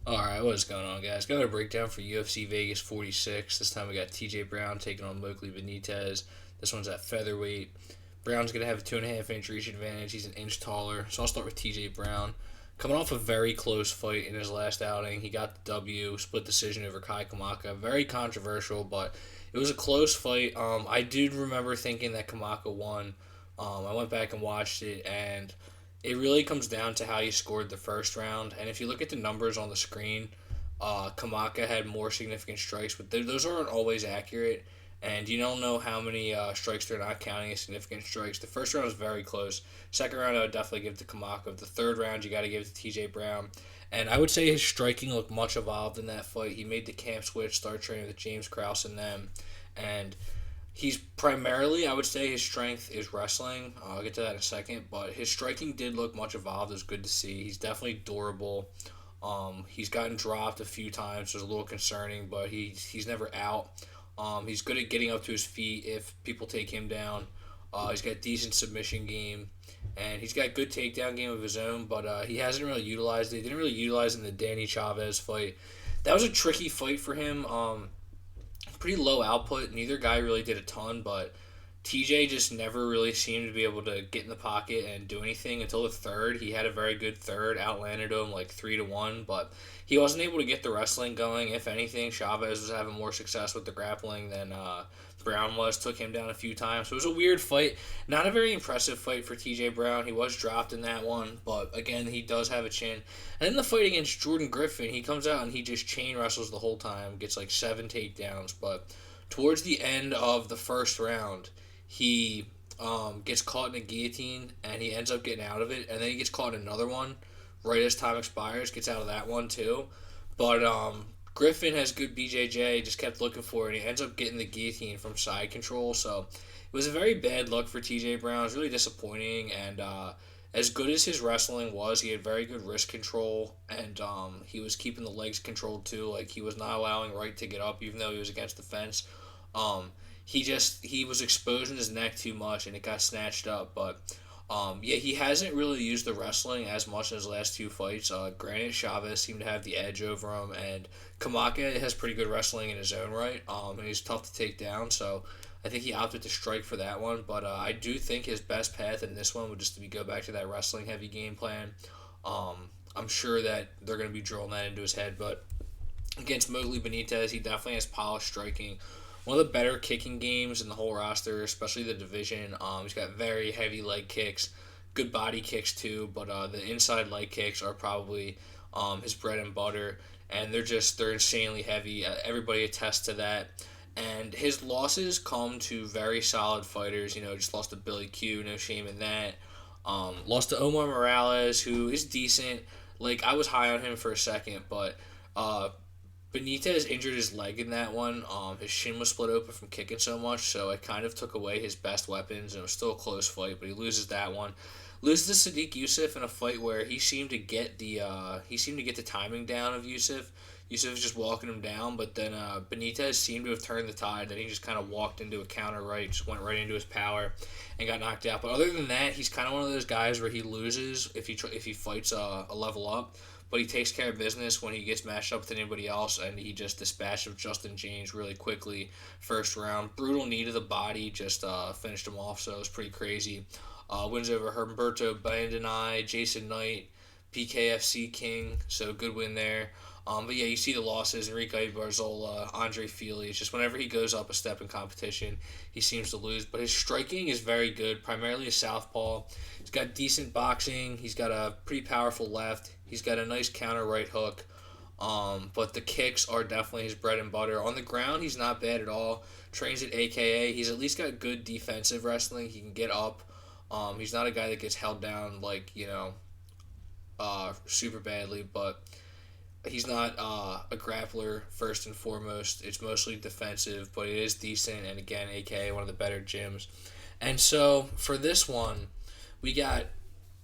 Alright, what is going on, guys? Got a breakdown for UFC Vegas 46. This time we got TJ Brown taking on Mowgli Benitez. This one's at featherweight. Brown's going to have a 2.5 inch reach advantage. He's an inch taller. So I'll start with TJ Brown. Coming off a very close fight in his last outing, he got the W, split decision over Kai Kamaka. Very controversial, but it was a close fight. I did remember thinking that Kamaka won. I went back and watched it, and it really comes down to how you scored the first round. And if you look at the numbers on the screen, Kamaka had more significant strikes, but those aren't always accurate. And you don't know how many strikes they're not counting as significant strikes. The first round was very close. Second round, I would definitely give it to Kamaka. The third round, you got to give it to TJ Brown. And I would say his striking looked much evolved in that fight. He made the camp switch, started training with James Krause and them. And he's primarily, I would say, his strength is wrestling. I'll get to that in a second, but his striking did look much evolved. It was good to see. He's definitely durable. He's gotten dropped a few times, so it's a little concerning, but he's never out. He's good at getting up to his feet if people take him down. He's got decent submission game, and he's got good takedown game of his own, but he hasn't really utilized it. He didn't really utilize it in the Danny Chavez fight. That was a tricky fight for him. Pretty low output. Neither guy really did a ton, but TJ just never really seemed to be able to get in the pocket and do anything until the third. He had a very good third, outlanded him like 3-1, but he wasn't able to get the wrestling going. If anything, Chavez was having more success with the grappling than Brown was. Took him down a few times. So it was a weird fight. Not a very impressive fight for TJ Brown. He was dropped in that one, but again, he does have a chin. And in the fight against Jordan Griffin, he comes out and he just chain wrestles the whole time, gets like 7 takedowns, but towards the end of the first round, he gets caught in a guillotine and he ends up getting out of it, and then he gets caught in another one right as time expires, gets out of that one too. But Griffin has good BJJ, just kept looking for it, and he ends up getting the guillotine from side control. So it was a very bad look for TJ Brown. It was really disappointing, and as good as his wrestling was, he had very good wrist control, and he was keeping the legs controlled too. Like, he was not allowing Wright to get up, even though he was against the fence. Um, he was exposing his neck too much, and it got snatched up. But yeah, he hasn't really used the wrestling as much in his last two fights. Granted, Chavez seemed to have the edge over him, and Kamaka has pretty good wrestling in his own right, and he's tough to take down. So I think he opted to strike for that one. But I do think his best path in this one would just be go back to that wrestling heavy game plan. I'm sure that they're going to be drilling that into his head, but against Mowgli Benitez, he definitely has polished striking. One of the better kicking games in the whole roster, especially the division. He's got very heavy leg kicks, good body kicks too, but the inside leg kicks are probably his bread and butter, and they're insanely heavy. Everybody attests to that. And his losses come to very solid fighters. Just lost to Billy Q, no shame in that. Lost to Omar Morales, who is decent. Like, I was high on him for a second, but Benitez injured his leg in that one. His shin was split open from kicking so much, so it kind of took away his best weapons, and it was still a close fight, but he loses that one. Loses to Sadiq Youssef in a fight where he seemed to get the timing down of Youssef. Youssef was just walking him down, but then Benitez seemed to have turned the tide. Then he just kind of walked into a counter right, just went right into his power, and got knocked out. But other than that, he's kind of one of those guys where he loses if he fights a level up, but he takes care of business when he gets matched up with anybody else, and he just dispatched of Justin James really quickly. First round, brutal knee to the body, just finished him off, so it was pretty crazy. Wins over Humberto Bandonai, Jason Knight, PKFC King, so good win there. But yeah, you see the losses, Enrique Barzola, Andre Fili. It's just whenever he goes up a step in competition, he seems to lose. But his striking is very good, primarily a southpaw. He's got decent boxing. He's got a pretty powerful left. He's got a nice counter right hook. But the kicks are definitely his bread and butter. On the ground, he's not bad at all. Trains at AKA. He's at least got good defensive wrestling. He can get up. He's not a guy that gets held down like, super badly, but he's not a grappler first and foremost. It's mostly defensive, but it is decent, and again, aka one of the better gyms. And so for this one, we got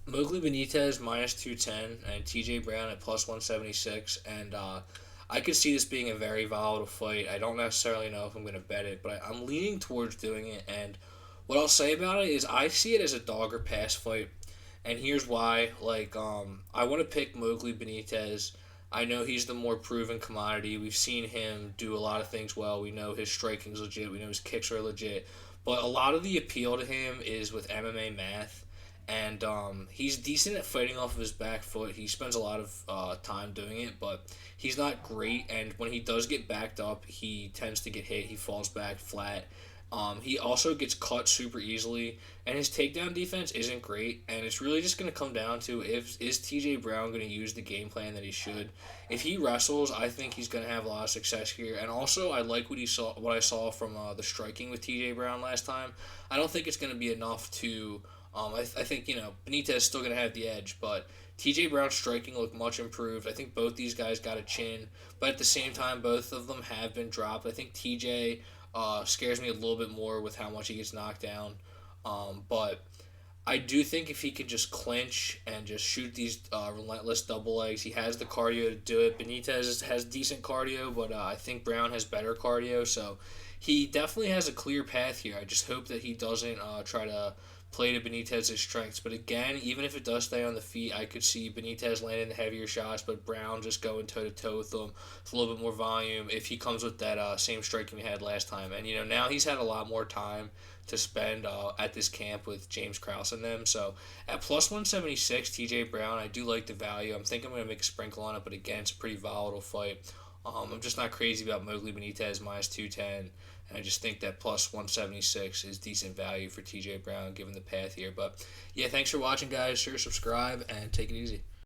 Mowgli Benitez minus 210 and TJ Brown at plus 176, and I could see this being a very volatile fight. I don't necessarily know if I'm going to bet it, but I'm leaning towards doing it, and what I'll say about it is I see it as a dog or pass fight, and here's why. I want to pick Mowgli Benitez I know he's the more proven commodity. We've seen him do a lot of things well. We know his striking's legit. We know his kicks are legit. But a lot of the appeal to him is with MMA math. And he's decent at fighting off of his back foot. He spends a lot of time doing it, but he's not great. And when he does get backed up, he tends to get hit. He falls back flat. He also gets cut super easily, and his takedown defense isn't great. And it's really just going to come down to if is T.J. Brown going to use the game plan that he should. If he wrestles, I think he's going to have a lot of success here. And also, I like what I saw from the striking with T.J. Brown last time. I don't think it's going to be enough to. I think Benitez is still going to have the edge, but T.J. Brown's striking looked much improved. I think both these guys got a chin, but at the same time, both of them have been dropped. I think T.J. Scares me a little bit more with how much he gets knocked down. But I do think if he can just clinch and just shoot these relentless double legs, he has the cardio to do it. Benitez has decent cardio, but I think Brown has better cardio, so he definitely has a clear path here. I just hope that he doesn't try to play to Benitez's strengths. But again, even if it does stay on the feet, I could see Benitez landing the heavier shots, but Brown just going toe to toe with him with a little bit more volume if he comes with that same striking he had last time. And now he's had a lot more time to spend at this camp with James Krause and them. So at plus 176, TJ Brown, I do like the value. I'm thinking I'm going to make a sprinkle on it, but again, it's a pretty volatile fight. I'm just not crazy about Mowgli Benitez minus 210. And I just think that plus 176 is decent value for TJ Brown given the path here. But yeah, thanks for watching, guys. Sure, subscribe and take it easy.